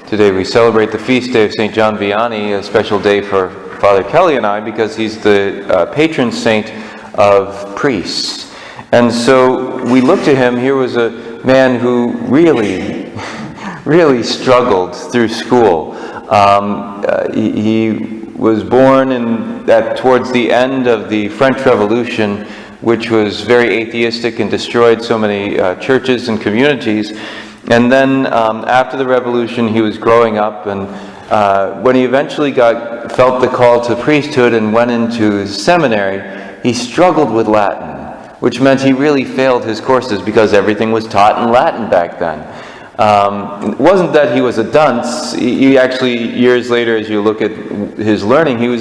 Today we celebrate the feast day of St. John Vianney, a special day for Father Kelly and I because he's the patron saint of priests. And so we look to him. Here was a man who really struggled through school. He was born towards the end of the French Revolution, which was very atheistic and destroyed so many churches and communities. And then after the revolution, he was growing up, and when he eventually felt the call to priesthood and went into seminary, he struggled with Latin, which meant he really failed his courses because everything was taught in Latin back then. It wasn't that he was a dunce. He actually, years later, as you look at his learning, he was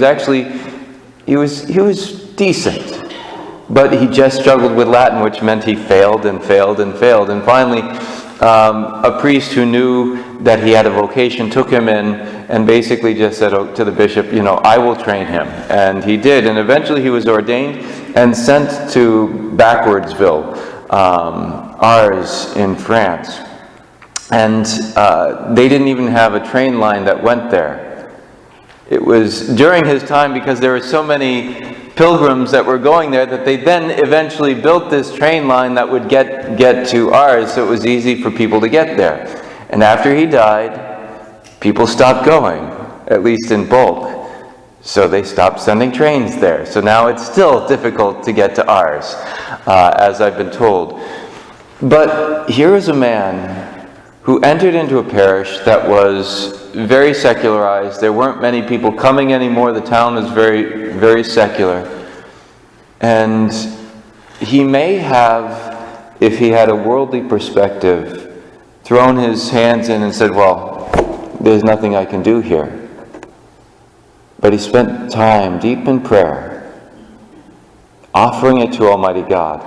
decent. But he just struggled with Latin, which meant he failed and failed and failed. And finally, a priest who knew that he had a vocation took him in and basically just said to the bishop, I will train him. And he did. And eventually he was ordained and sent to Backwardsville, Ars in France. And they didn't even have a train line that went there. It was during his time, because there were so many pilgrims that were going there, that they then eventually built this train line that would get to Ars, so it was easy for people to get there. And after he died, people stopped going, at least in bulk. So they stopped sending trains there. So now it's still difficult to get to Ars, as I've been told. But here is a man who entered into a parish that was very secularized. There weren't many people coming anymore. The town was very, very secular. And he may have, if he had a worldly perspective, thrown his hands in and said, well, there's nothing I can do here. But he spent time deep in prayer, offering it to Almighty God.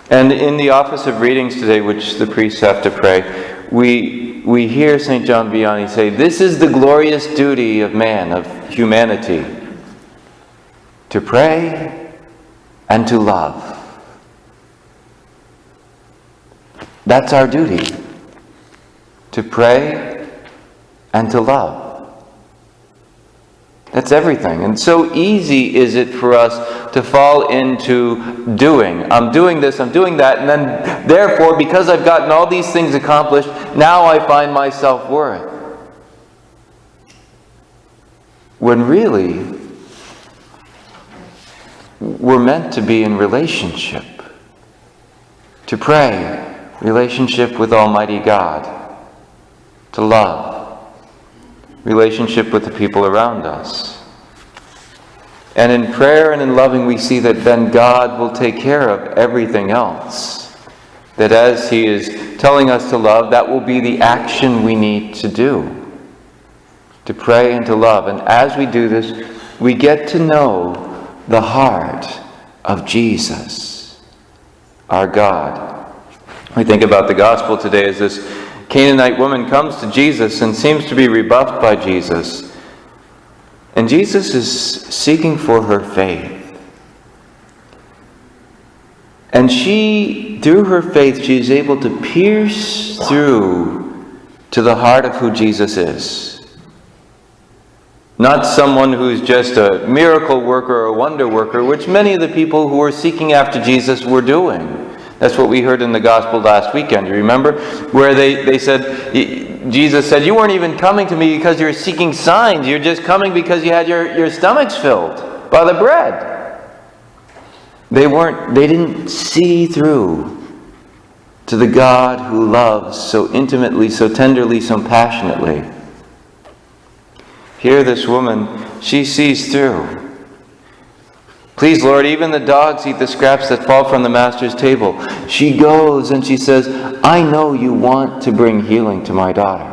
And in the office of readings today, which the priests have to pray, we hear St. John Vianney say, this is the glorious duty of man, of humanity, to pray and to love. That's our duty, to pray and to love. That's everything. And so easy is it for us to fall into doing. I'm doing this, I'm doing that, and then therefore, because I've gotten all these things accomplished, now I find my self-worth. When really, we're meant to be in relationship. To pray, relationship with Almighty God. To love, relationship with the people around us. And in prayer and in loving, we see that then God will take care of everything else. That as He is telling us to love, that will be the action we need to do. To pray and to love. And as we do this, we get to know the heart of Jesus, our God. We think about the gospel today as this Canaanite woman comes to Jesus and seems to be rebuffed by Jesus. And Jesus is seeking for her faith. And she, through her faith, she is able to pierce through to the heart of who Jesus is. Not someone who's just a miracle worker or a wonder worker, which many of the people who were seeking after Jesus were doing. That's what we heard in the gospel last weekend. You remember? Where they said, Jesus said, you weren't even coming to me because you're seeking signs. You're just coming because you had your stomachs filled by the bread. They didn't see through to the God who loves so intimately, so tenderly, so passionately. Here this woman, she sees through. Please, Lord, even the dogs eat the scraps that fall from the Master's table. She goes and she says, I know you want to bring healing to my daughter.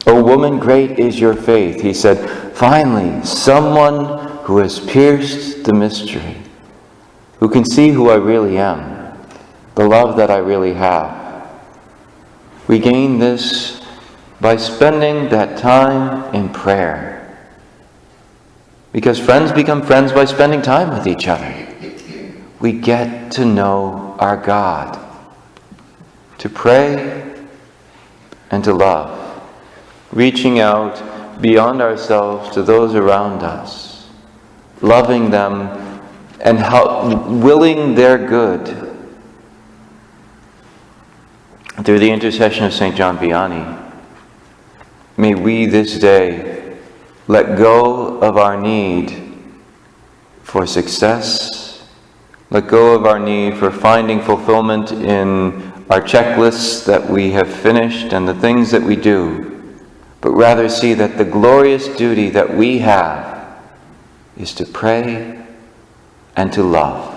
O woman, great is your faith. He said, finally, someone who has pierced the mystery, who can see who I really am, the love that I really have. We gain this by spending that time in prayer. Because friends become friends by spending time with each other. We get to know our God. To pray and to love. reaching out beyond ourselves to those around us, loving them and willing their good. Through the intercession of St. John Vianney, may we this day let go of our need for success, let go of our need for finding fulfillment in our checklists that we have finished and the things that we do, but rather see that the glorious duty that we have is to pray and to love.